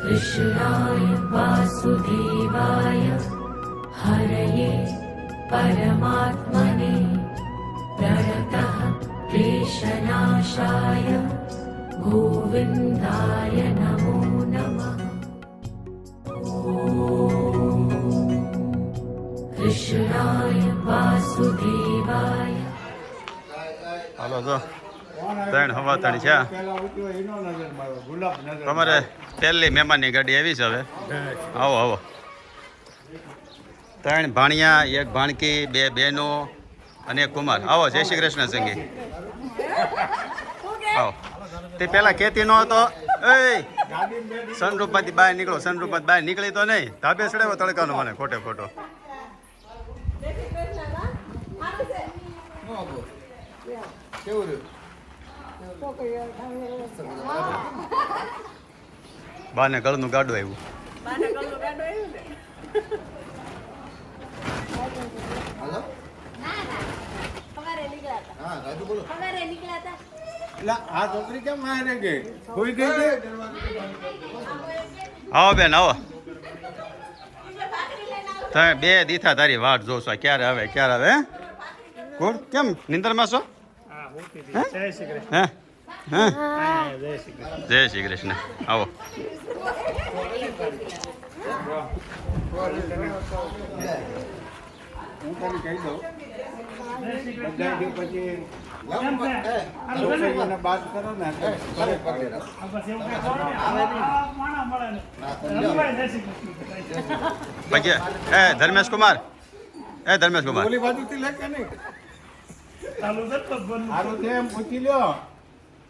कृष्णाय वासुदेवाय हरये परमात्मने प्रणतः क्लेशनाशाय गोविन्दाय नमो नमः। कृष्णाय वासुदेवाय। હાલો જો 3 હવા 3 છે તમારે પહેલી મહેમાનની ગાડી આવી છે હવે આવો આવો 3 ભાણિયા 1 ભાણકી 2 બહેનો અને 1 કુમાર આવો જય શ્રી કૃષ્ણ સંગી આવો તે પહેલા કેતી નો હતો એ સનરૂપમાંથી બહાર નીકળો સનરૂપમાંથી બહાર નીકળી તો નહીં ધાબે ચડાવ્યો તડકાનો મને ખોટે ખોટો બાને ગળનું ગાડું આવ્યું આવો બેન આવો તમે 2 દીથા તારી વાટ જોશો ક્યારે આવે કોણ કેમ નિંદરમાં છો જય શ્રી કૃષ્ણ આવો ધર્મેશ કુમાર પૂછી લ્યો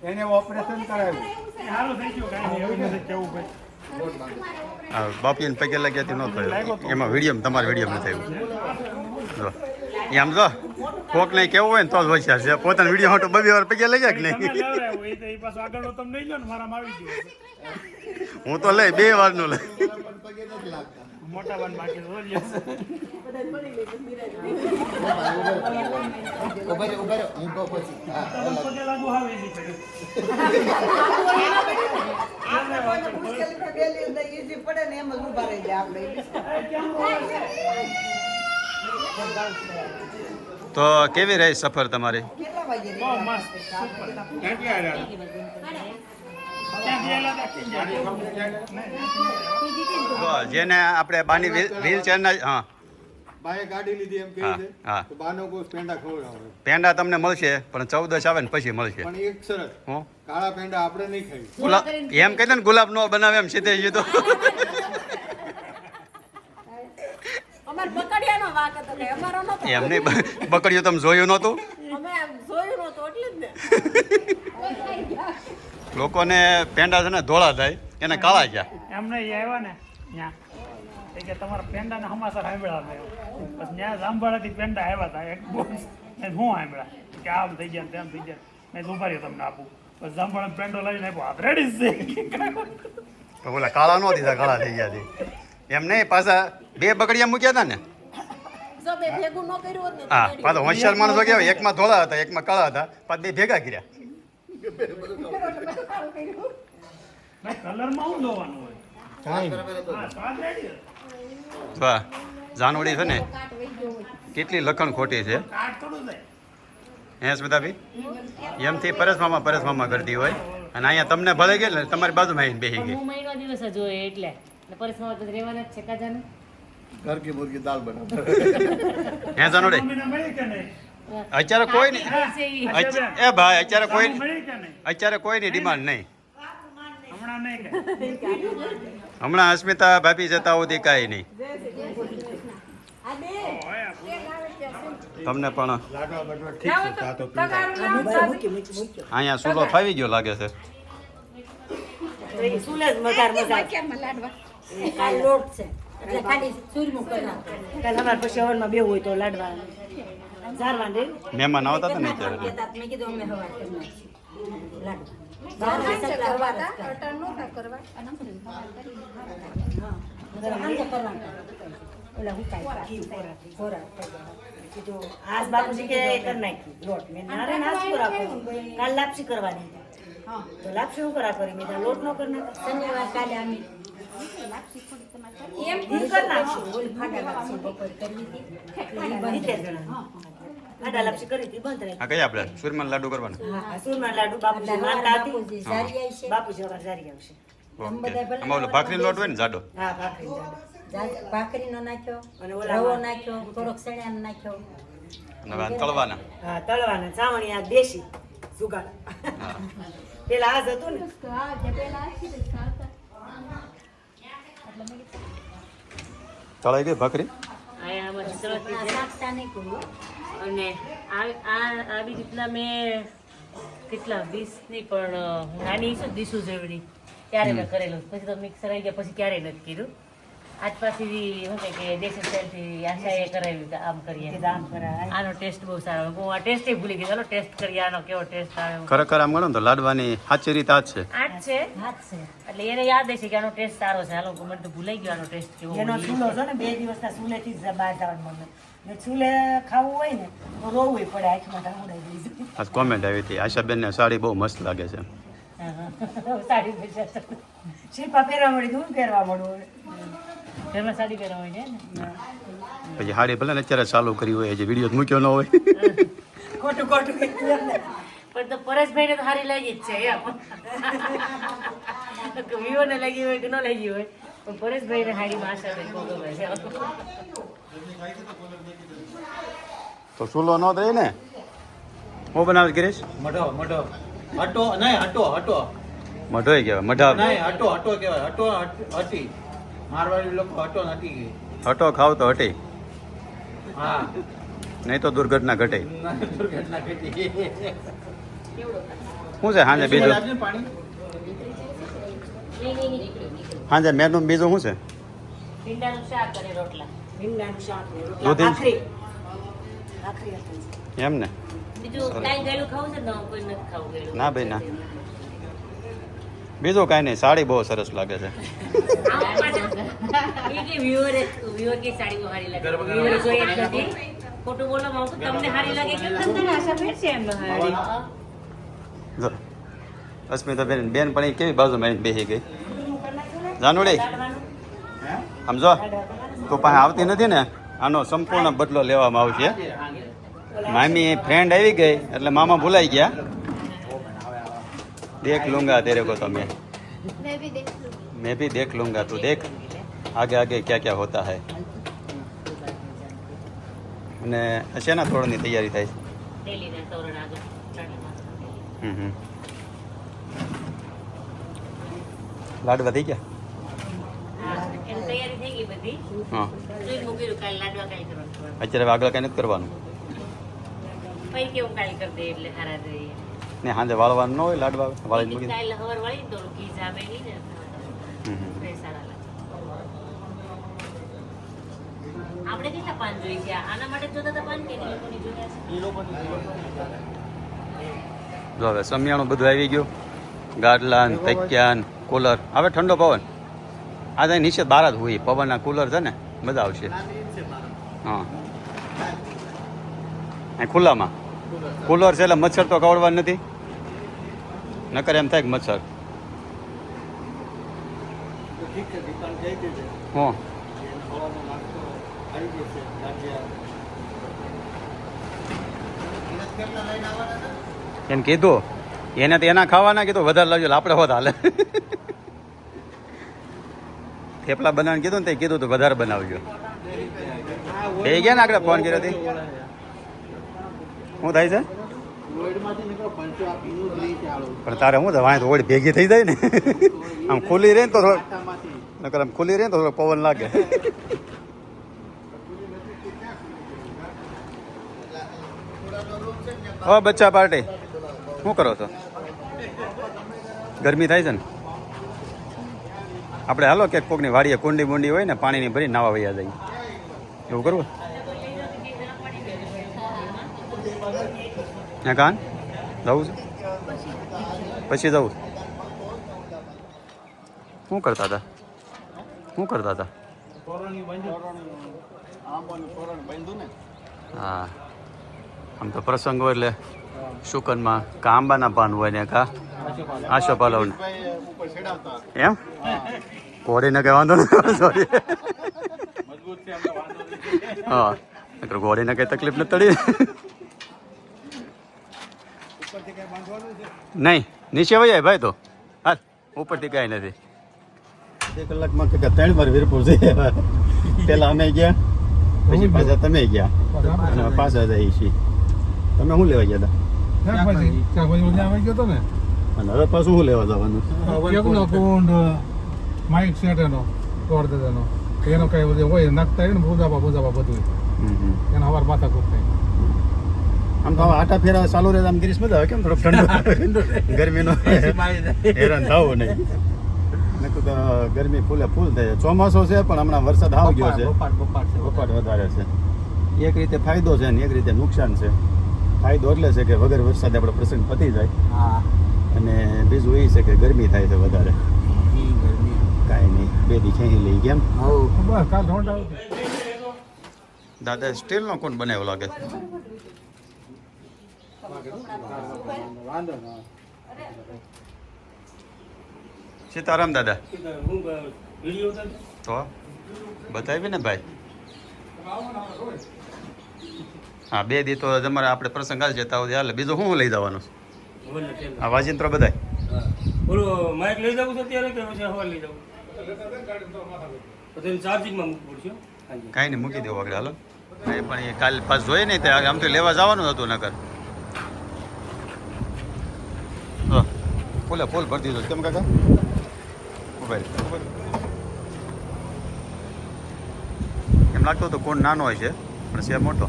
એને ઓપરેશન કરાવ્યું બાપીને પગે લાગ્યાથી ન થયું એમાં વિડીયો તમારે વિડીયો નથી થયું એમ જો કોક નહીં કેવું હોય ને તો જ હોશિયાર છે પોતાના વિડીયો માટે 2 વાર પગે લઈ જાય કે નહીં હું તો લઈ 2 વાર નું લઈ મોટા વન બાકી તો કેવી રહી સફર તમારી જેને આપણે બાની વ્હીલચેર ના હા બાએ ગાડી લીધી એમ કહે છે તો બાનો કોઈ પેંડા ખવડાવે પેંડા તમને મળશે પણ 14 આવે ને પછી મળશે પણ એક શરત કાળા પેંડા આપણે નહીં ખાઈ ગુલાબ એમ કહી દે ને ગુલાબ નો બનાવે એમ સીધે તો અમાર બકડિયાનો વાક હતો કે અમારો નતો એમ નહીં બકડિયો તમે જોયું નહોતું અમે જોયું નહોતું એટલે જ ને લોકોને પેંડા છે ને ધોળા થાય એને કાળા ગયા એમને આવ્યા ને ત્યાં કે તમારા પેંડાના સમાચાર સાંભળ્યા મેં પછી ત્યાં સાંભળાથી પેંડા આવ્યા હતા એક બોક્સ મેં શું સાંભળ્યા કે આમ થઈ ગયા તેમ થઈ ગયા મેં ઉભા રહ્યો તમને આપું પછી સાંભળે પેંડો લઈને આપ્યો હાથ રેડી છે બોલા કાળા નો દીધા કાળા થઈ ગયા એમ નહીં પાછા 2 બકડિયા મૂક્યા હતા ને હા પાછા હોશિયાર માણસો કેવા એકમાં ધોળા હતા એકમાં કાળા હતા પાછા 2 ભેગા કર્યા કલરમાં શું જોવાનું હોય જાનવડી છે ને કેટલી લખણ ખોટી છે સ્મિતા ભાઈ એમથી પરેશ મામા કરતી હોય અને અહીંયા તમને ભલે ગઈ ને તમારી બાજુમાં આવીને બેસી ગઈ મહિનો દિવસ જ હોય એટલે પરેશ મામા તો રહેવાના જ છે કાજાને ઘર કી મુર્ગી દાલ બનાવ હે જાનવડી અત્યારે કોઈ નહીં એ ભાઈ અત્યારે કોઈની ડિમાન્ડ નહીં હમણાં અસ્મિતા ભાભી જતા સુધી કાંઈ નહીં તમને પણ અહીંયા સુલો ફાવી ગયો લાગે છે મહેમાન આવતા હતા ને आज बापूजी के कर नाखी लोट में नारे नाच करा काल लापसी करवानी तो लापसी હું કરા કરી મેં લોટ નો કરના શનિવાર કાલે આમી એમ ઈ કર નાખશું. ઓલી ફાટા લાપસી બપોરે કરવી હતી. ઈ ફાટા લાપસી કરી હતી બંધ રહી. આ કયા આપણે સુરમન લાડુ કરવાના હા સુરમા લાડુ બાપુજી માનતા હતી. બાપુજી હવે સારી આવશે. ઓકે આમાં ઓલો ભાખરી લોટ હોય ને જાડો હા ભાખરી જાડો. ભાખરીનો નાખ્યો અને ઓલા રવો નાખ્યો થોડોક સણિયાનો નાખ્યો અને હવે આ તળવાના હા તળવાના ચાવણી આ દેશી સુગાડ. હા પેલા આજ હતું ને તળાઈ ગઈ ભાખરી આયા અમારી સરસ્વતી છે. શાકતા નહીં કોઈ અને આવી રીતના મેં કેટલા 20 ની પણ હું નાની છું દીસુ જેવડી ત્યારે મેં કરેલું. પછી તો મિક્સર આવી ગયા પછી ક્યારેય નથી કર્યું. આજ પાછી શું કહે કે દેશી સ્ટાઈલથી આશાએ કરાવ્યું કે આમ કરીએ દામ કરાય. આનો ટેસ્ટ બહુ સારો. હું આ ટેસ્ટ ભૂલી ગઈ. ચાલો ટેસ્ટ કરીએ આનો કેવો ટેસ્ટ આવે. ખરેખર આમ ગણો ને તો લાડવાની સાચી રીત આ જ છે આ જ છે હાથ છે એટલે એને યાદ હશે કે આનો ટેસ્ટ સારો છે. હાલો મને તો ભૂલાઈ ગયો આનો ટેસ્ટ કેવો એનો હોય. ચૂલો છે ને 2 દિવસના ચૂલેથી જ બહાર જવાનું મને. ને ચૂલે ખાવું હોય ને તો રોવું પડે આંખમાં ઢાંકુડાઈ દઈશું. આ કોમેન્ટ આવી હતી આશાબેનને સાડી બહુ મસ્ત લાગે છે હા, હા. સાડી પહેરશે. શિલ્પા પહેરવા મળી તો હું પહેરવા મળું હવે. ઘરમાં સાડી પહેરવા હોય છે ને પછી સાડી ભલે ને અત્યારે ચાલુ કરી હોય જે વિડીયો મૂક્યો ન હોય ખોટું ખોટું કીધું એમને. પણ તો પરેશભાઈને તો સારી લાગી જ છે એમ વિવોને લાગી હોય કે ન લાગી હોય પણ પરેશભાઈને સાડીમાં આશા બહુ ગમે છે. તો ચૂલો ન દે ને હું બનાવે ગિરીશ મઢો મઢો હટો નહીં હટો હટો મઢોય કહેવાય મઢા નહીં હટો હટો કહેવાય હટો હટી મારવાડી લોકો હટો નથી ગઈ હટો ખાવ તો હટી હા નહીં તો દુર્ઘટના ઘટે દુર્ઘટના ઘટી શું છે સાંજે બીજું પાણી સાંજે મેનુ બીજું શું છે ભીંડાનું શાક અને રોટલા. ભીંડાનું શાક ને રોટલા. દૂધી. ભાખરી. ભાખરી હતી. એમ ને બીજું કાંઈ ગળ્યું ખાવું છે ને કોઈ નથી ખાવું ગળ્યું. ના ભાઈ ના બીજું કાંઈ નહીં સાડી બહુ સરસ લાગે છે એ કે viewer કે સાડી બહુ સારી લાગે. viewer જોઈએ જ નથી. ખોટું બોલવામાં આવું તો તમને સારી લાગે કે તમને આશા પહેરશે એમ સાડી. જો અસ્મિતા બેન પણ એ કેવી બાજુમાં આવીને બેસી ગઈ જાનુડી આમ જો તું પાસે આવતી નથી ને આનો સંપૂર્ણ બદલો લેવામાં આવશે મામી ફ્રેન્ડ આવી ગઈ એટલે મામા ભૂલાઈ ગયા દેખ લૂંગા તેરે કો તો मैं भी देख लूंगा तू देख आगे आगे क्या क्या होता है અને શેના તોડની તૈયારી થાય છે ડેલીના તોરણ આગળ ચણીમાં. હમ લાડવા થઈ ગયા હા, એની તૈયારી થઈ ગઈ બધી. હા જોઈ મૂકેલું કાલે લાડવા કાલે કરવાનું. અત્યારે આગળ કાંઈ નથી કરવાનું પછી કેવું કાલે કરી દે એટલે હારા જોઈએ. ને સાંજે વાળવાનું ન હોય લાડવા વાળી મૂકી દે. કાલે હવાર વાળી તો ઘી જામે નહીં ને હમ. ફ્રેશ સારા લાગે. આપણે કેટલા પાન જોઈ છે આના માટે જોતા હતા પાન કે એ લોકોની જોયા છે. જો હવે સમિયાણું બધું આવી ગયું ગાડલા ને તકિયા ને કુલર હવે ઠંડો પવન આ ત્યાં નીચે બહાર જ હોય પવનના કુલર છે ને મજા આવશે હા અહીં ખુલ્લામાં કુલર છે એટલે મચ્છર તો કવડવા નથી નકર એમ થાય કે મચ્છર ઠીક છે દુકાન જઈ દીધી હું ખાવાનો નાસ્તો આવી જશે ગાંઠિયા એને કીધું એને તો એના ખાવાના કીધું વધારે લાવજો આપણે હોત હાલે થેપલા બનાવવાનું કીધું ને તે કીધું તો વધારે બનાવજો એ ગયા ને આગળ ફોન કર્યો હતી શું થાય છે લોઈડમાંથી નીકળો પંચો આ પીનું જ લઈ ચાલો પણ તારે શું થાય વાંય તો ઓળી ભેગી થઈ જાય ને આમ ખુલ્લી રહે ને તો થોડો આટામાંથી નકર આમ ખુલ્લી રહે ને તો થોડો પવન લાગે ઓ બચ્ચા પાર્ટી શું કરો છો ગરમી થાય છે ને આપણે હાલો કે કોકની વાડીએ કુંડી બુંડી હોય ને પાણીની ભરી નાવા વૈયા જાય એવું કરવું ત્યાં કાન જવું છે પછી જવું શું કરતા હતા શું કરતા હતા તોરણની બાંધ્યું આંબાનું તોરણ બાંધ્યું ને હા આમ તો પ્રસંગ હોય એટલે શુકનમાં કા આંબાના પાન હોય ને કા આશો પાલવના ઉપર ચડાવતા એમ ઘોડીને કઈ વાંધો નથી સોરી મજબૂત છે અમને વાંધો નથી હા નકર ઘોડીને કઈ તકલીફ નથી પડી ઉપરથી કઈ બાંધવાનું છે નહીં નીચે વહી જાય ભાઈ તો હાલ ઉપરથી કાંઈ નથી 2 કલાકમાં કે 3 વાર વીરપુર જઈએ પેલા અમે ગયા પછી પાછા તમે ગયા અને પાછા જઈએ છીએ તમે શું લેવા ગયા હતા અને હવે પાછું શું લેવા જવાનું કુંડ માઇક સેટ એનો એનો એનો કઈ બધું હોય નાખતા હોય ને પૂજાપા બધું એના હવાર માથા કૂટ થાય આમ તો આટા ફેરા ચાલુ રહે આમ ગિરીશ મજા આવે કેમ થોડોક ઠંડો ગરમીનો હેરાન થવું નહીં નકર તો ગરમી ફૂલે ફૂલ થાય ચોમાસો છે પણ હમણાં વરસાદ આવી ગયો છે બપાટ વધારે છે એક રીતે ફાયદો છે ને એક રીતે નુકસાન છે ફાયદો એટલે છે કે વગર વરસાદે આપણે પ્રસંગ પતી જાય અને બીજું એ છે કે ગરમી થાય છે વધારે કાંઈ નહીં 2 દી ખેંચી લઈ કેમ બસ કાલ રોંડા દાદા સ્ટીલનો કોણ બનાવ્યો લાગે વાંધો ના સીતારામ દાદા તો બતાવી ને ભાઈ હા 2 દી તો તમારે આપણે પ્રસંગ હાલ જતા હોય હાલે બીજું શું લઈ જવાનું આ વાજિંત્ર બધાય માઇક લઈ જવું છે અત્યારે કે પછી હવા લઈ જવું પછી ચાર્જિંગમાં મૂકવું પડશે કાંઈ નહીં મૂકી દેવું આગળ હાલો કાંઈ પણ એ કાલ પાસ જોઈએ નહીં ત્યાં આમ તો લેવા જવાનું હતું નકર ફૂલે ફૂલ ભરી દીધો કેમ કાકા એમ લાગતો હતો કોણ નાનો હોય છે પણ છે મોટો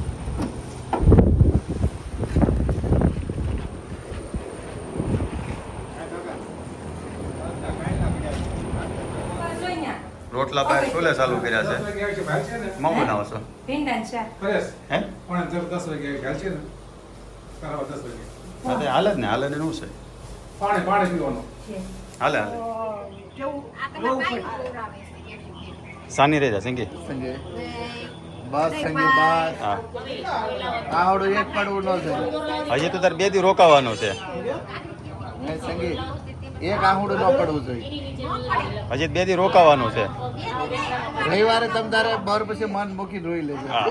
રોટલા બહાર ચૂલે ચાલુ કર્યા છે મમ્મી બનાવશો હે 10 વાગે ઘાલ છે ને 10 વાગે હાલે જ ને હાલે ને શું છે પાણી પીવાનું હાલે સાની રહી જા સંગી બસ સંગે બસ હા આવડું એક પડવું ન છે હજી તો તારે 2 દી રોકાવાનું છે સંગે એક આંગળું ન પડવું જોઈએ હજી 2 દી રોકાવાનું છે રવિવારે તમે તારે બહાર પછી મન મૂકી રોઈ લેજો હા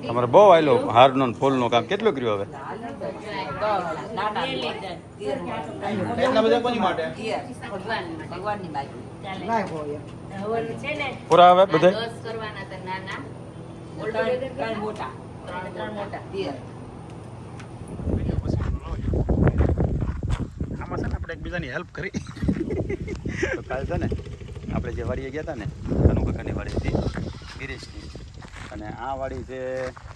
તમારે બહુ આવેલો હારનો ને ફૂલનો કામ કેટલું કર્યું હવે એટલા બધા કોની માટે છે ને પૂરા આવે બધે 10 કરવાના હતા નાના મોટા આમાં છે ને આપણે એકબીજાની હેલ્પ કરી તો કાલ છે ને આપણે જે વાડીએ ગયા હતા ને કનુ કાકાની વાડી હતી ગિરીશની અને આ વાડી છે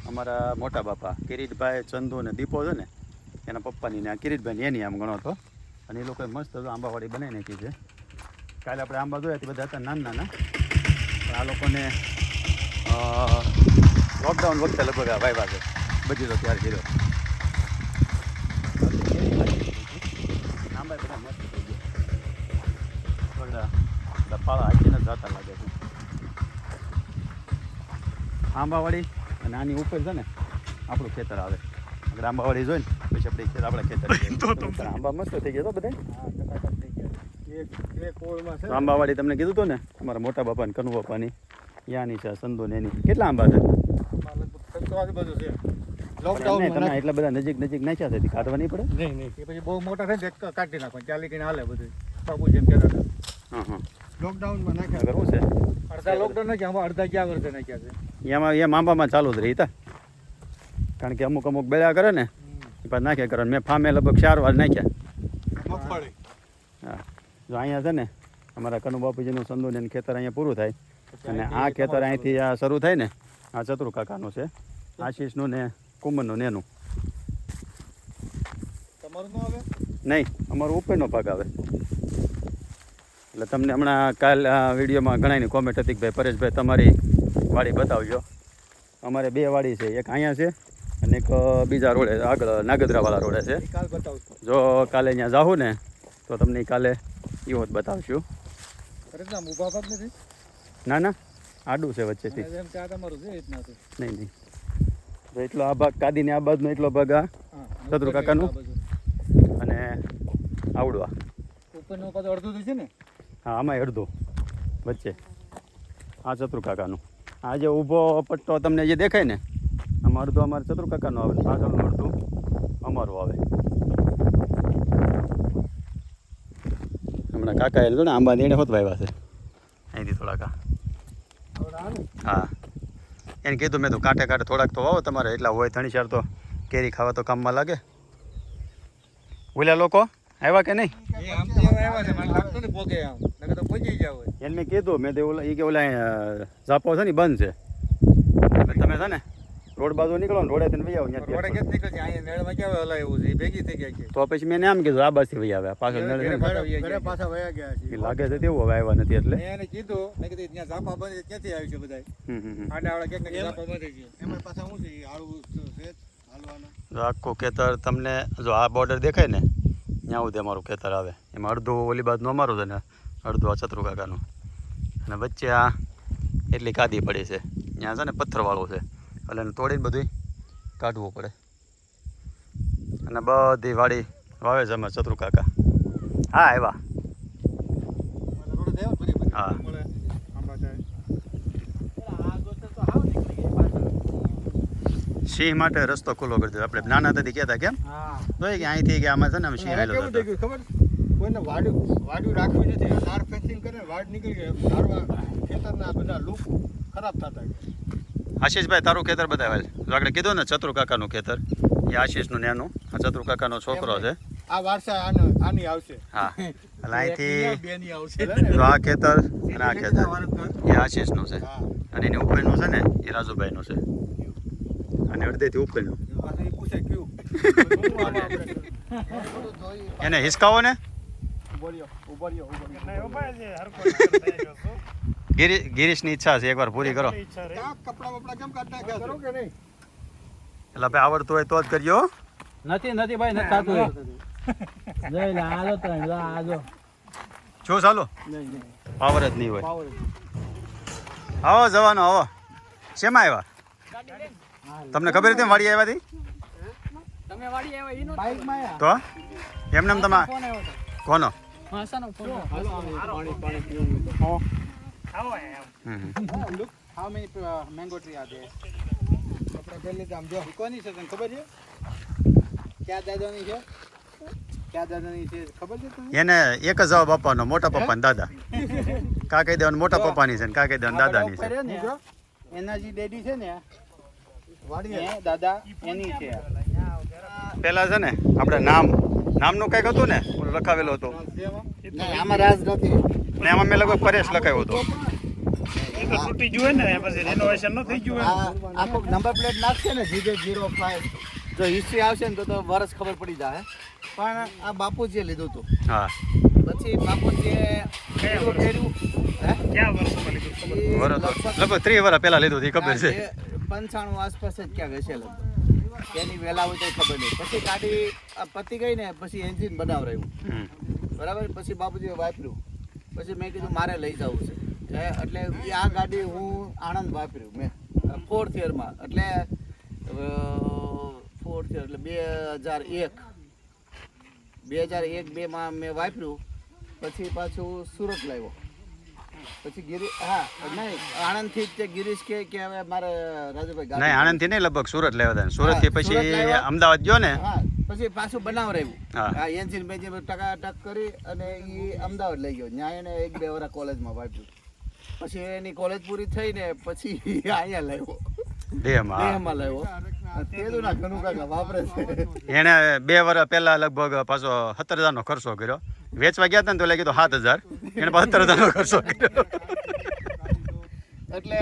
અમારા મોટા બાપા કિરીટભાઈ ચંદુ અને દીપો છે ને એના પપ્પાની ને આ કિરીટભાઈની એની આમ ગણો હતો અને એ લોકોએ મસ્ત આંબાવાડી બનાવી નાખી છે કાલે આપણે આંબા જોયા તે બધા હતા નાના નાના પણ આ લોકોને લોકડાઉન વખતે લગભગ આ વાવ્યા છે બધી તો ત્યાર કર્યો આંબા બધા મસ્ત થઈ ગયા બધા પાળા હાકીને જતા લાગે છે આંબાવાડી અને આની ઉપર છે ને આપણું ખેતર આવે આગળ આંબાવાડી જોઈને પછી આપણે આપણા ખેતર આંબા મસ્ત થઈ ગયા તો બધા આંબાવાડી તમને કીધું હતું ને અમારા મોટા બાપા ને કનુ બાપાની યાની છે સંદો ને એની કેટલા આંબા છે તમે એટલા બધા નજીક નાખ્યા છે કાઢવા નહીં પડે નહીં એ પછી બહુ મોટા થાય ને કાઢી નાખો ચાલી કરીને હાલે બધું બાબુ જેમ કહેતા હતા હા લોકડાઉનમાં નાખ્યા શું છે અડધા લોકડાઉન નાખ્યા અડધા ક્યાં વર્ષે નાખ્યા છે એમ આંબામાં ચાલુ જ રહી તા કારણ કે અમુક બેળા કરે ને એ પાછા નાખ્યા કરે મેં ફામે લગભગ 4 વાર નાખ્યા હા જો અહીંયા છે ને અમારા કનુ બાપુજીનું સંદુન એનું ખેતર અહીંયા પૂરું થાય અને આ ખેતર અહીંથી આ શરૂ થાય ને આ ચતુર કાકાનું છે આશીષનું ને કુંભનું ને એનું નહીં અમારો ઉપરનો ભાગ આવે એટલે તમને હમણાં કાલ આ વિડીયોમાં ઘણાની કોમેન્ટ હતી કે ભાઈ પરેશભાઈ તમારી વાડી બતાવજો અમારે 2 વાડી છે એક અહીંયા છે અને એક બીજા રોડે આગળ નાગદરાવાળા રોડે છે જો કાલે અહીંયા જાઉં ને તો તમને કાલે એવો જ બતાવશું ના ના આડું છે વચ્ચેથી એમ કે આ તમારું છે રીતના છે નહીં નહીં તો એટલો આ ભાગ કાદીને આ બાજુનો એટલો ભાગ આ હા ચતુર કાકાનું અને આવડવા ઉપરનું પાછું અડધું છે ને હા આમાં અડધો વચ્ચે આ ચતુર કાકાનું આ જે ઊભો પટ્ટો તમને જે દેખાય ને આમાં અડધો અમારે ચતુર કાકાનો આવે ને પાછળનું અડધું અમારું આવે હમણાં કાકા એને જો ને આંબા એને હોત વાવ્યા છે અહીંથી થોડાક હા એને કીધું મેં તો કાંઠે કાંઠે થોડાક તો વાવો તમારે એટલા હોય ધણી ચાર તો કેરી ખાવા તો કામમાં લાગે ઓલા લોકો આવ્યા કે નહીં એ આમ તો આવ્યા છે મને લાગતું ને પોગે આમ નકર તો પહોંચી ગયા હોય એને મેં કીધું મેં તો ઓલા એ કે ઓલા ઝાપો છે ને બંધ છે એટલે તમે છે ને રોડ બાજુ નીકળો ને રોડે થઈને વહી આવો રોડે ત્યાં કેમ નીકળશે અહીંયા નેળમાં કેવા હલા એવું છે એ ભેગી થઈ ગયા છે તો પછી મેં એમ કીધું આ બાજુથી વહી આવ્યા પાછળ નળ છે ને. ઘરે પાછા વયા ગયા છે એ લાગે છે તેવું હવે આવ્યા નથી એટલે મેં એને કીધું મેં કીધું ત્યાં ઝાપા બંધ છે, ક્યાંથી આવ્યું છે બધા આડાવાળા ક્યાંક ને ક્યાંક ઝાપા બંધ છે એમાં પાછા શું છે એ આળું છે હાલવાનું જો આખું ખેતર તમને જો આ બોર્ડર દેખાય ને ત્યાં સુધી અમારું ખેતર આવે એમાં અડધું ઓલી બાજુનું અમારું છે ને અડધું આ ચતુર કાકાનું અને વચ્ચે આ એટલી કાદી પડી છે ત્યાં છે ને પથ્થરવાળું છે એટલે એને તોડીને બધું કાઢવું પડે અને બધી વાડી વાવે છે અમારે ચતુર કાકા હા આવ્યા રોડ દેવ ફરી ફરી હા. મળે આંબા થાય સિંહ માટે રસ્તો ખુલ્લો કરી દીધો આપણે નાના હતી કહેતા કેમ હા તો કે અહીંથી કે આમાં છે ને આમ સિંહ હવે આવેલો કેવું થઈ હતો ગયું ખબર કોઈને વાડ્યું રાખવી નથી તાર ફેન્સિંગ કરે ને વાડ નીકળી ગઈ ઝાડવા ખેતરના બધા લૂપ ખરાબ થતા ગયા આશીષભાઈ તારું ખેતર બતાવેલ જો આપણે કીધું ને ચતુર કાકાનું ખેતર એ આશીષનું નેનું આ ચતુર કાકાનો છોકરો છે આ વારસા આની આવશે હા એટલે અહીંથી બેની આવશે તો આ ખેતર અને આ ખેતર એ આશીષનું છે અને એની ઉપરનું છે ને એ રાજુભાઈનું છે અને અડધેથી ઉપરનું પાછું એ પૂછે કયું એને હિસકાવો ને ઉભો રહ્યો એટલે એવું ભાઈ છે હરખો થઈ ગયો છું. ગિરીશની ઈચ્છા છે એકવાર પૂરી કરો ઈચ્છા રહી. આ કપડા બપડા કેમ કાઢ નાખ્યા કરો કે નહીં એટલે ભાઈ આવડતું હોય તો જ કરજો નથી ભાઈ નથી થતું જોઈ લે આલો તો આજો શું ચાલો પાવર જ નહીં હોય આવો જવાનો આવો શેમાં આવ્યા તમને ખબર હતી વાડી આવ્યા હતી તમે વાડી આવ્યા ઈનો બાઈકમાં આયા તો એમને તમા ફોન આવ્યો હતો. કોનો હાસાનો ફોન પાણી પીવું આવો અહીંયા. Hmm. Look how many mango tree are there આપણે પહેલી આમ જો કોની છે તને ખબર છે ક્યાં દાદાની છે ક્યાં દાદાની છે ખબર છે તને એને એક જ જવાબ આપવાનો મોટા પપ્પા ને દાદા કા કહી દેવાનું મોટા પપ્પાની છે ને કા કહી દેવાનું દાદાની છે એના જે ડેડી છે ને વાડી એ દાદા એની છે પેલા છે ને આપણે નામનું કંઈક હતું ને ઓલું લખાવેલું હતું આમાં રાજ નથી ને એમાં મેં લગભગ પરેશ લખાવ્યો હતો એ તો તૂટી ગયું ને પછી રેનોવેશન ન થઈ ગયું હોય. આખો નંબર પ્લેટ નાખશે ને GJ05 જો હિસ્ટ્રી આવશે ને તો વર્ષ ખબર પડી જાય પણ આ બાપુજીએ લીધું હતું હા પછી બાપુજીએ પેલું કર્યું હે ક્યાં વર્ષોમાં લીધું ખબર એ બરોબર લગભગ 30 વર્ષ પહેલા લીધું હતું એ ખબર છે 95 આસપાસ જ ક્યાં હશે લગભગ એની વહેલા હોય તો ખબર નહીં પછી ગાડી આ પતી ગઈ ને પછી એન્જિન બનાવરાયું હમ. બરાબર પછી બાપુજીએ વાપર્યું પછી મેં કીધું મારે લઈ જવું છે એટલે આ ગાડી હું આણંદ વાપર્યું મેં 4th યરમાં એટલે 4th યર એટલે 2001 માં મેં વાપર્યું પછી પાછું સુરત લાવ્યો પછી ગિરીશ હા નહીં આણંદથી જ તે ગિરીશ કે હવે મારે રાજુભાઈ ગાડી નહીં આણંદથી નહીં લગભગ સુરત લેવા હતા સુરત થી હા, સુરત પછી લાવ્યા. અમદાવાદ ગયો ને હા પછી પાછું બનાવરાયું હા. આ એન્જિન બેન્જિન ટકાટક કરી અને એ અમદાવાદ લઈ ગયો ત્યાં એને 1-2 વર્ષ કોલેજમાં વાંચ્યું પછી એની કોલેજ પૂરી થઈ ને પછી અહીંયા લાવ્યો દેહમાં દેહમાં લાવ્યો તેનું ના ઘણું કાકા વાપરે છે એને 2 વર્ષ પહેલા લગભગ પાછો 17,000 નો ખર્ચો કર્યો વેચવા ગયા હતા ને તો લઈ કીધું 7,000 એને પાછો 17,000 નો ખર્ચો કર્યો એટલે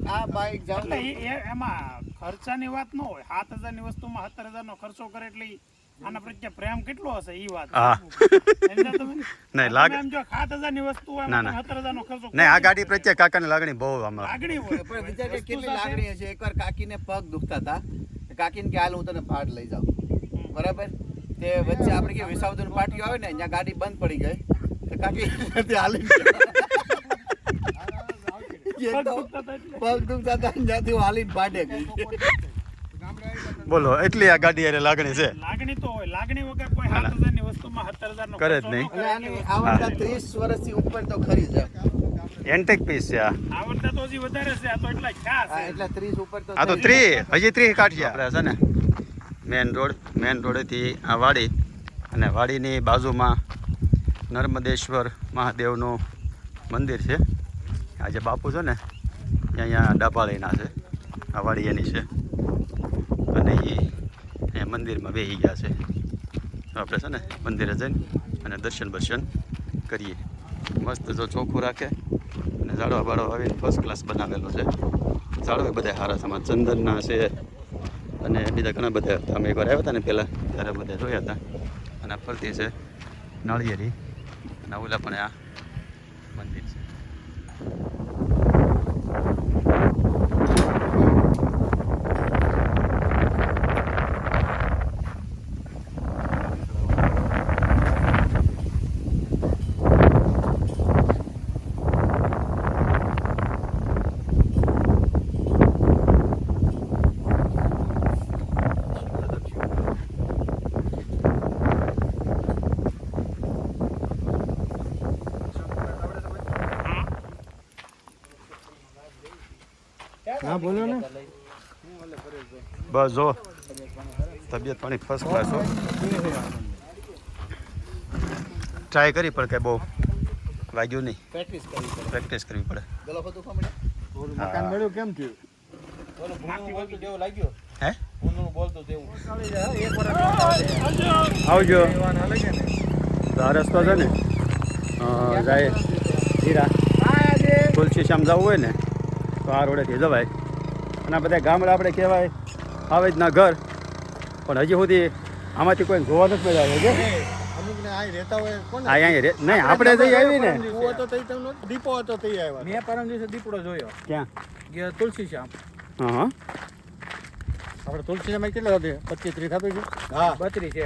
આ બાઈક જાવ એટલે એમાં ખર્ચાની વાત ન હોય 7,000 ની વસ્તુમાં 17,000 નો ખર્ચો કરે એટલે આના પ્રત્યે પ્રેમ કેટલો હશે ઈ વાત હા સમજ્યા તમે? નહીં લાગે તમે એમ જો 7,000 ની વસ્તુ હોય ના, એમાં ના. 17,000 નો ખર્ચો નહીં આ ગાડી પ્રત્યે કાકાની લાગણી બહુ આમાં આગળ હોય પણ વિચાર કે કેટલી લાગણી હશે એકવાર કાકીને પગ દુખતા હતા કાકીને કે હાલ હું તને ભાડ લઈ જાઉં બરાબર તે વચ્ચે આપણે કે વિસાવદર પાટીઓ આવે ને ત્યાં ગાડી બંધ પડી ગઈ તો કાકી ત્યાંથી હાલી ગયા તો પગ દુખતા હતા ને ત્યાંથી હું હાલીને પાડે ગઈ. બોલો એટલી આ ગાડી અરે લાગણી છે લાગણી તો હોય, લાગણી વગર કોઈ 7,000 ની વસ્તુમાં 17,000 નો કરે જ ખર્ચો ન નહીં. કરે. અને આની આવડતા 30 વર્ષથી ઉપર તો ખરી છે. એન્ટેક પીસ છે આ આવડતા તો હજી વધારે છે, આ તો એટલા ક્યાં હા, છે. એટલે 30 ઉપર તો આ તો થઈ. 30 હજી 30 કાઢીએ આપણે છે ને મેન રોડેથી આ વાડી અને વાડીની બાજુમાં નર્મદેશ્વર મહાદેવનું મંદિર છે. આ જે બાપુ છે ને અહીંયા ડાભાળીના છે, આ વાડી એની છે અને એ અહીંયા મંદિરમાં બેસી ગયા છે. તો આપણે છે ને મંદિરે જઈને અને દર્શન કરીએ. મસ્ત જો ચોખ્ખું રાખે અને ઝાડવા બાળવા આવીને ફર્સ્ટ ક્લાસ બનાવેલો છે. ઝાડવા બધા સારા છે, આમાં ચંદનના છે અને બીજા ઘણા બધા હતા. અમે એકવાર આવ્યા હતા ને પહેલાં ત્યારે બધા જોયા હતા. અને ફરતી છે નાળિયેરી અને ઓલા પણ આ મંદિર છે. હા બોલો ને. બસ જો તબિયત પાણી ફર્સ્ટ ક્લાસ હો. ટ્રાય કરી પણ કંઈ બહુ વાગ્યું નહીં. પ્રેક્ટિસ કરવી પડે. ગલો બધું ખમણે. ઓલું મકાન મળ્યું કેમ થયું? ઓલો ભૂંગળું બોલતું જેવું લાગ્યો. હે ભૂંગળું બોલતું તેવું. આવજો. તો આ રસ્તો છે ને જાય હીરા તુલસી શ્યામ જવું હોય ને તો આ રોડેથી જવાય. અને આ બધા ગામડા આપણે કહેવાય આવેજના ઘર, પણ હજી સુધી આમાંથી કોઈ જોવા નથી મળ્યા છે. અમુકને આ રહેતા હોય કોણ? અહીંયા નહીં આપણે જઈ આવી ને કૂવો હતો તઈ તમને દીપો હતો તઈ આવ્યા. મેં પરમ દિવસે દીપડો જોયો. ક્યાં? ગયા તુલસી શ્યામ. હા આપણે તુલસી શ્યામ કેટલા હતી? 25-30 થતું છે. હા 32 છે.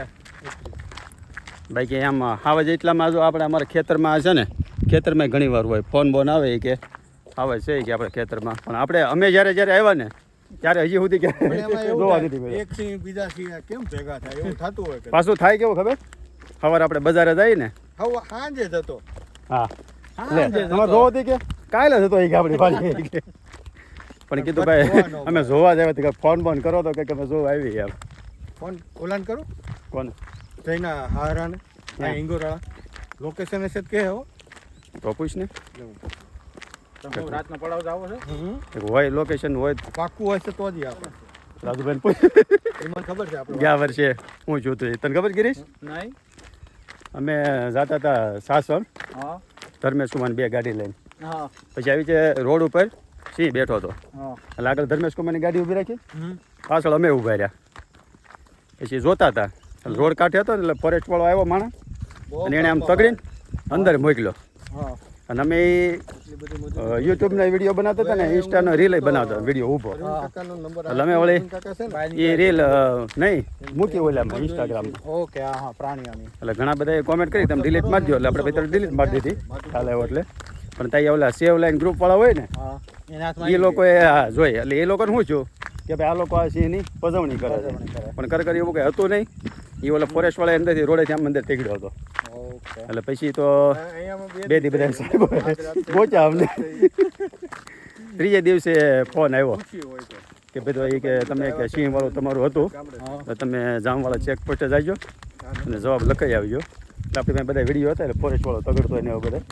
ભાઈ કે આમ હાવજ એટલામાં જો આપણે અમારા ખેતરમાં છે ને ખેતરમાં ઘણી વાર હોય ફોન બોન આવે કે આવે છે કે આપણે ખેતરમાં, પણ આપણે અમે જ્યારે આવ્યા ને ત્યારે હજી સુધી કે પણ એમાં એવું જોવા થાય, નથી મળ્યા. એક સિંહ બીજા સિંહ કેમ ભેગા થાય એવું થતું હોય કે પાછું થાય કેવું ખબર, સવારે આપણે બજારે જઈએ ને હવે સાંજે જતો. હા એટલે તમારે જોવો હતી કે કાલે જ હતો એ ગામડી પાછી પણ કીધું ભાઈ અમે જોવા જ આવ્યા કે ફોન બોન કરો તો કે અમે જોવા આવી એમ. ફોન ઓલાન કરું કોને જઈના હારાને આ હિંગોરાળા લોકેશન હશે તો કે હો તો પૂછ ને તમે રાતના પડાવ જાવ છો. હોય લોકેશન હોય પાક્કું હોય છે તો જ આપણે રાજુભાઈ પૂછ એમાં ખબર છે આપણે ગયા વર્ષે હું જોતું તને ખબર ગીરીશ નહીં. અમે જતા હતા સાસણ હા ધર્મેશ કુમાર 2 ગાડી લઈને, હા પછી આવી છે રોડ ઉપર સિંહ બેઠો હતો હા એટલે આગળ ધર્મેશ કુમારની ગાડી ઊભી રાખી, પાછળ અમે ઊભા રહ્યા. પછી જોતા હતા રોડ કાંઠે હતો ને એટલે ફોરેસ્ટ વાળો આવ્યો માણસ અને એણે આમ તગડીને અંદર મોકલ્યો. હા અને અમે યુટ્યુબના વિડીયો બનાવતા હતા ને ઇન્સ્ટાનો રીલ બનાવતા વિડીયો ઊભો કાકાનો નંબર એટલે અમે વળી કાકા છે ને એ રીલ નહીં મૂકી ઓલામાં ઇન્સ્ટાગ્રામમાં. ઓકે હા હા પ્રાણીઓની એટલે ઘણા બધાએ કોમેન્ટ કરી તમે ડિલીટ મારી દો, એટલે આપણે પછી ડિલીટ મારી દીધી ખ્યાલ આવ્યો એટલે. પણ ત્યાં ઓલા સેવ લાઈન ગ્રુપવાળા હોય ને હા એના હાથમાં એ લોકોએ હા જોઈએ, એટલે એ લોકોને શું છું કે ભાઈ આ લોકો આ સિંહની પજવણી કરે છે, પણ કરી એવું કંઈ હતું નહીં. એ ઓલા ફોરેસ્ટ વાળા અંદરથી રોડેથી આમ અંદર તીકડ્યો હતો. ઓકે એટલે પછી તો અહીંયા 2 દી બધા સાહેબ પહોંચ્યા અમને. ત્રીજે દિવસે ફોન આવ્યો કે ભાઈ તો એ કે તમે કે સિંહ વાળું તમારું હતું તો તમે જામવાળા ચેકપોસ્ટે જાજો અને જવાબ લખાઈ આવજો. એટલે આપણે બધા વિડીયો હતા એટલે ફોરેસ્ટ વાળો તગડતો એને એવું બધા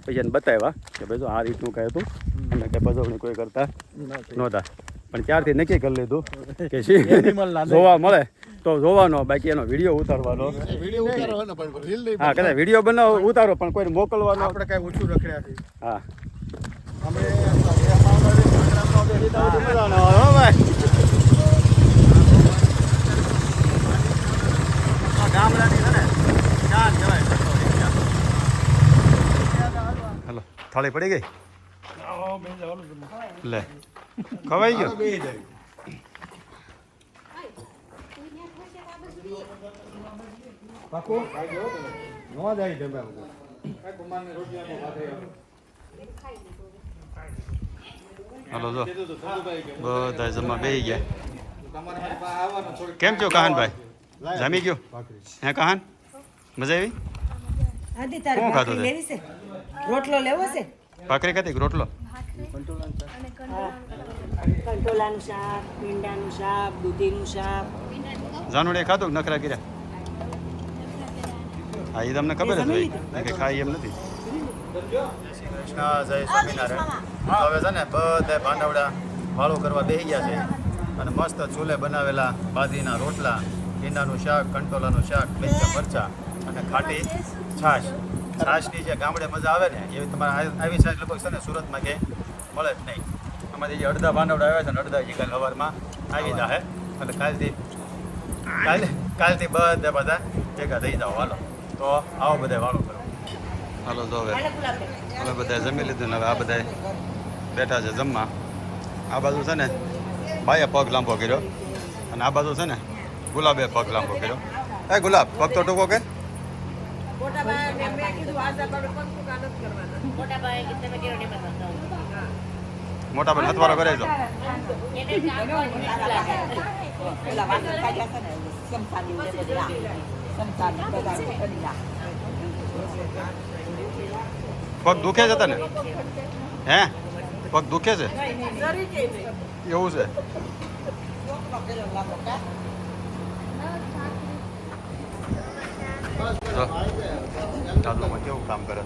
પછી એને બતાવ્યા કે ભાઈ જો આ રીતનું કાંઈ હતું અમે કંઈ પજવણી કોઈ કરતા નહોતા. પણ ત્યારથી નક્કી કરી લીધું કે સિંહ જોવા મળે તો જોવાનો, બાકી એનો વિડીયો ઉતારવાનો. વિડીયો ઉતારવાનો પણ રીલ નહીં. હા કદાચ વિડીયો બનાવો ઉતારો પણ કોઈને મોકલવાનો. આપણે કાંઈ ઓછું રખડ્યા છે. હા અમે હલો થાળી પડી ગઈ બે જવાનું છે. લે ખવાઈ ગયો. પાકો નો જાય ઢેબા બધું કાંઈ કુમારની રોટલીનો ભાત આવ્યો. હાલો જો બધા જમવા બેસી ગયા. કેમ છો કહાનભાઈ? જામી ગયો હે કહાન? મજા આવી? આદિ તારે શું ખાધું ભાખરી તે? લેવી છે? રોટલો લેવો છે? ભાખરી ખાધી કે રોટલો? કંટોલાનું શાક, ભીંડાનું શાક, દૂધીનું શાક. જાનુડે ખાધું કે નખરા કર્યા? હા એ તમને ખબર જ હોય કે ખાઈ એમ નથી. કૃષ્ણ જય સ્વામિનારાયણ. હવે છે ને બધા ભાંડવડા વાળું કરવા બેસી ગયા છે અને મસ્ત ચૂલે બનાવેલા બાજરીના રોટલા, ભીંડાનું શાક, કંટોલાનું શાક, મિર્ચા મરચા અને ખાટી છાશ. છાશની જે ગામડે મજા આવે ને એવી તમારે આવી છાશ લગભગ છે ને સુરતમાં કે મળે જ નહીં. અમારે જે અડધા ભાંડવડા આવ્યા છે ને અડધા જે કાલે સવારમાં આવી જાય એટલે કાલથી બધા ભેગા થઈ જાઓ. હાલો તો આવો બધા વાળો કરો. હાલો તો હવે બધા જમી લીધું ને હવે આ બધા બેઠા છે જમવા. આ બાજુ છે ને ભાઈએ પગ લાંબો કર્યો અને આ બાજુ છે ને ગુલાબે પગ લાંબો કર્યો. એ ગુલાબ પગ તો ટૂંકો કે મોટા ભાઈને મેં કીધું આજે આપણે પગ ટૂંકા નથી કરવાના. મોટા ભાઈ કે તમે કેવો નહીં બતાવતા. મોટા ભાઈ હથવારો કરે છો. પેલા વાસણ કાઢ્યા છે ને ચમચાની ને બધા ચમચાની બધા કરી નાખ. પગ દુખે છે તને? હે પગ દુખે છે જરી કે નહીં. એવું છે? જો ચાલુમાં કેવું કામ કરે.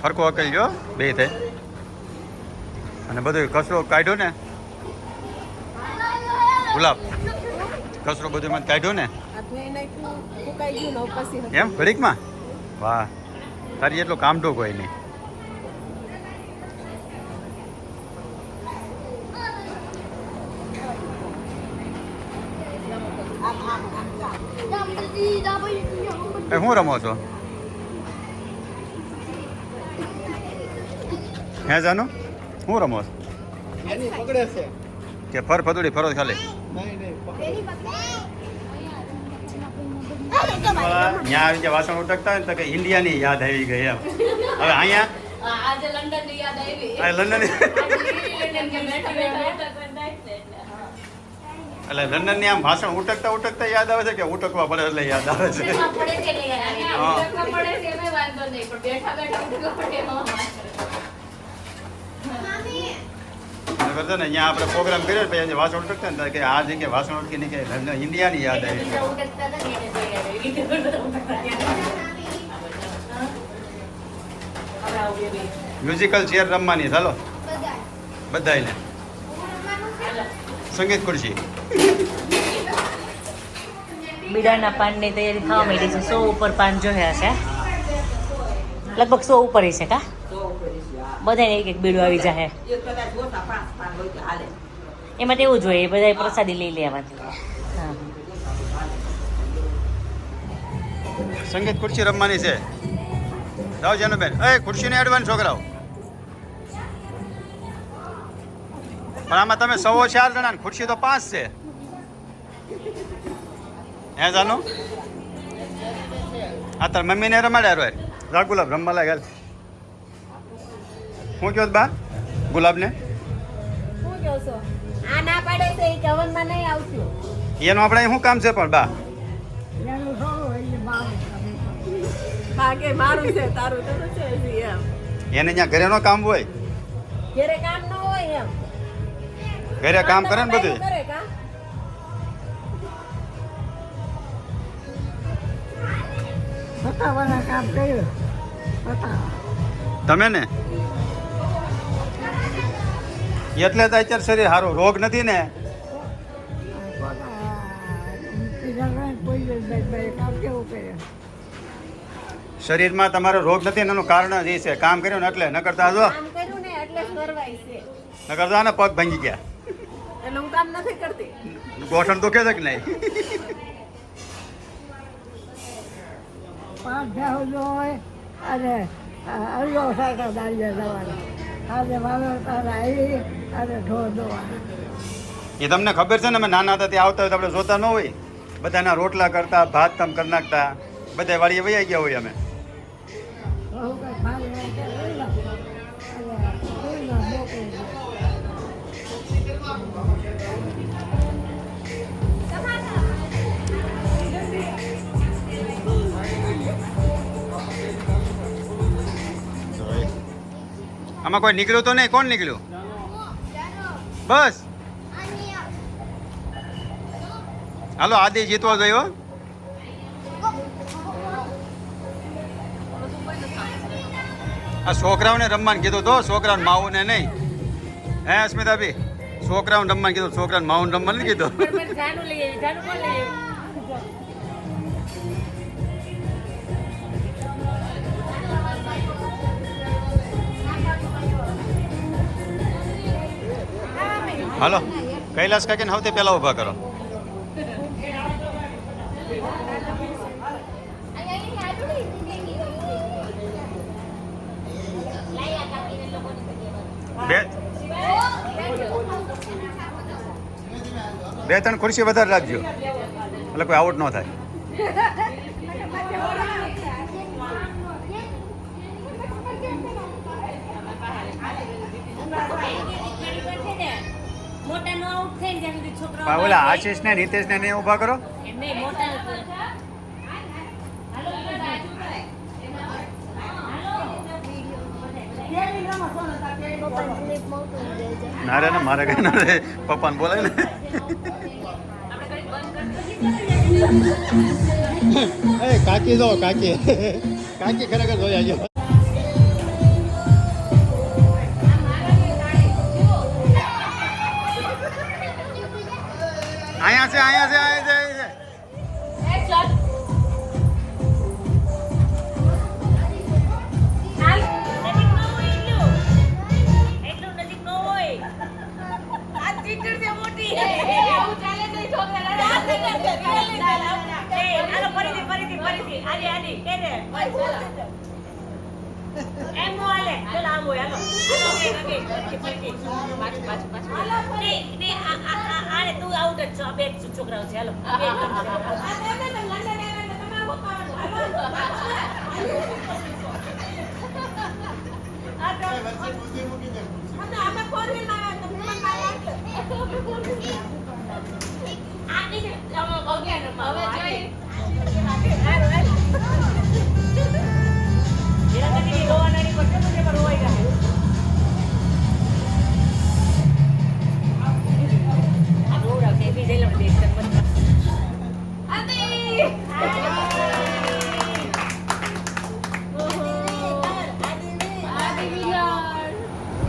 ફરકો અકલ્યો બે થઈ અને બધું કચરો કાઢ્યો ને ગુલાબ, કચરો બધું એમાં કાઢ્યો ને આ ધોઈ નાખ્યું, ફૂંકાઈ ગયું ને હવે પછી એમ ઘડીકમાં. વાહ તારી એટલું કામઢું કોઈ નહીં. શું રમો છો? હે જાનું શું રમો છો? એની પકડે છે. કે ફર ફદુડી ફરો ખાલી? નહીં નહીં પકડે. ત્યાં આવી જે વાસણ ઉટકતા હોય ને તો કે ઇન્ડિયાની યાદ આવી ગઈ એમ. હવે અહીંયા આજે લંડન ની યાદ આવી. આ લંડન એટલે લંડનની આમ ભાષણ ઉટકતા ઉટકતા યાદ આવે છે કે ઉટકવા પડે એટલે યાદ આવે છે? પડે છે એટલે યાદ આવી. હા. ઉઠકવા પડે છે એમાં વાંધો નહીં, પણ બેઠા બેઠા ઉઠકવા પડે એમાં વાંધો. નકર છે ને અહીંયા આપણે પ્રોગ્રામ કર્યો પછી આજે વાસણ ઉટકતા ને કે આ જગ્યાએ વાસણ ઉટકી નહીં કે લંડન ઇન્ડિયાની યાદ આવી ગઈ. ઉઠકતા હતા ને એને તો યાદ આવી. ઉઠકતા યાદ આવી. હવે આવું બે બે. મ્યુઝિકલ ચેર રમવાની ચાલો બધાને. સંગીત ખુરશી બીડાના પાનની તૈયારી થવા માંડી છે. 100 ઉપર પાન જોયા છે, લગભગ 100 ઉપર છે કા બધાને એક એક બીડું આવી જાય. એમાં તો એવું જ હોય, બધા પ્રસાદી લઈ લેવાથી. હા સંગીત ખુરશી રમવાની છે. જાઓ જાનુબેન, એ ખુરશીને એડવાન્સ છોકરાઓ. પણ આમાં તમે 104 જણા ને ખુરશી તો 5 છે. હે જાનુ આ તાર મમ્મીને રમાડ્યા રોય રા ગુલાબ રમવા લાગ. શું કહો બા ગુલાબને? શું કહો છો? આ ના પાડે છે એ કવનમાં નહીં આવતું. એનું આપણે શું કામ છે પણ બા? હા કે મારું છે તારું તો છે એમ. એને ત્યાં ઘરે નો કામ હોય, ઘરે કામ ન હોય એમ. ઘરે કામ કરે ને બધું. કરે કામ. કામ કર્યું તમે ને એટલે તો અત્યારે શરીર સારું, રોગ નથી ને. શરીરમાં તમારો રોગ નથી એનું કારણ જ એ છે કામ કર્યું ને એટલે. ન કરતા જો કામ કર્યું ને એટલે કરવાય છે. ન કરતા ને પગ ભાંગી ગયા. એટલે હું કામ નથી કરતી. ગોઠણ દુખે છે કે નહીં? એ તમને ખબર છે ને અમે નાના હતા ત્યાં આવતા હોય તો આપણે જોતા ન હોય, બધાના રોટલા કરતા, ભાત તમ કરી નાખતા, બધા વાળીએ વૈયા ગયા હોય અમે. આમાં કોઈ નીકળ્યું તો નહીં? કોણ નીકળ્યું? બસ હાલો, આદિ જીતવા જોઈએ હો. આ છોકરાઓને રમવાનું કીધું તો, છોકરાઓને માવુને નહીં. હે અસ્મિતાભાઈ, છોકરાઓને રમવાનું કીધું, છોકરાને માવુને રમવાનું નથી કીધું. પણ મને જાનું લઈ આવી, જાનું કોણ લઈ આવ્યું? હાલો, કૈલાસ કાકીને સૌથી પહેલા ઊભા કરો. બે ત્રણ ખુરશી વધારે રાખજો, એટલે કોઈ આઉટ ન થાય. મોટા નો આઉટ થઈ જ્યાં સુધી છોકરાઓ ઓલા આશીષ ને રીતેશ ને ઊભા કરો. એમ નહીં, મોટા ના રે, મારે કઈ ના રે, પપ્પાને બોલાય ને. કાકી જો, કાકી કાકી ખરેખર જોયા જો. અહીંયા છે, અહીંયા છે, અહીંયા છે, અહીંયા છે. છોકરાઓ છે હાલો.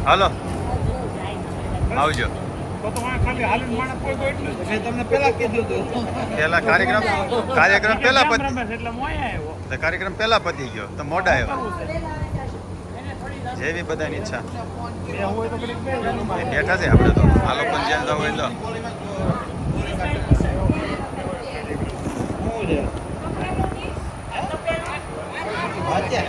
હાલો, આવજો. તો આ ખાલી હાલીને માણસ કોઈ કોઈ એટલું જ. મેં તમને પેલા કીધું હતું. પેલા કાર્યક્રમ પેલા પતી, રમેશ એટલે મોયા આવ્યો. તો કાર્યક્રમ પેલા પતી ગયો તો મોડા આવ્યા. જેવી બધાની ઈચ્છા. બે હોય તો કડીક બે જણું એ બેઠા છે આપણે તો, આ લોકો જ્યાં જવું હોય તો. શું છે?